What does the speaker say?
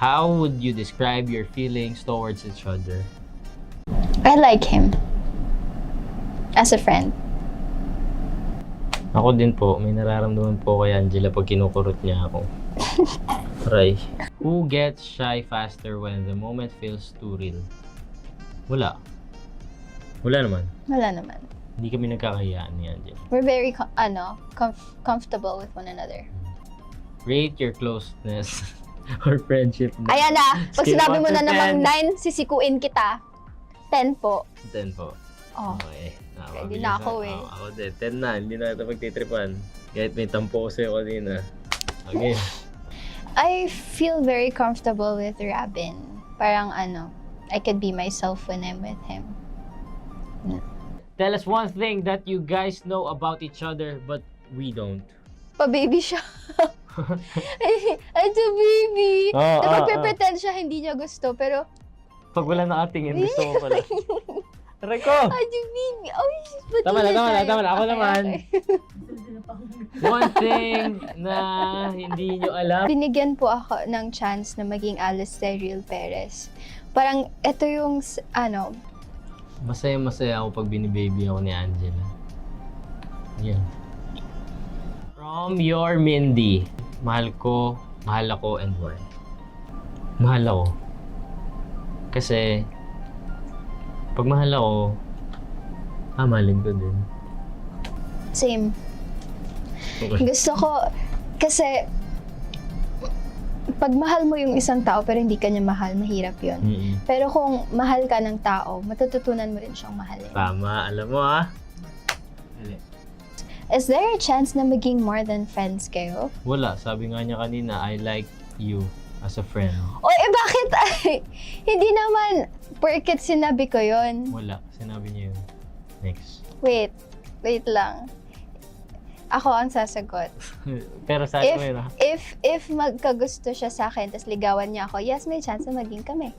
How would you describe your feelings towards each other? I like him. As a friend. Ako din po, may nararamdaman po kay Angela pag kinukurot niya ako. Aray. Who gets shy faster when the moment feels too real? Wala. Wala naman. Wala naman. Hindi kami nagkakahiyaan ni Angela. We're very, comfortable with one another. Rate your closeness or friendship. Ayan na! Pag Scale sinabi 1 mo to na namang 10. 9, sisikuin kita. 10 po. 10 po. Oh. Okay. Ready na ako eh. Ako din. 10 na. Hindi na ito magtitripan. Kahit may tampo ko sa'yo kanina. Okay. I feel very comfortable with Robin. Parang I could be myself when I'm with him. Tell us one thing that you guys know about each other but we don't. Pa-baby siya. Ay, to baby. Oo, Na magpe-pretend siya hindi niya gusto, pero Pag wala nakatingin, gusto ko pala. Aray ko! ay, to baby. Ay, Tama na. Ako Okay, naman. okay. One thing na hindi nyo alam. Binigyan po ako ng chance na maging Alice Cyril Perez. Parang ito yung, Masaya ako pag binibaby ako ni Angela. Yan. From your Mindy. Mahal ako, and why? Mahal ako. Kasi, pag mahal ako, mahalin ko din. same. Okay. Gusto ko, kasi, pag mahal mo yung isang tao pero hindi ka niya mahal, mahirap yun. Mm-mm. Pero kung mahal ka ng tao, matututunan mo rin siyang mahalin. Tama, alam mo ah. Is there a chance na maging more than friends kayo? Wala, sabi nga niya kanina, I like you as a friend. O bakit hindi naman, porket sinabi ko yon. Wala, sinabi niya yun. Next. Wait lang. Ako ang sasagot. Pero sabi mo yun ah. If magkagusto siya sa akin, tapos ligawan niya ako, yes, may chance na maging kami.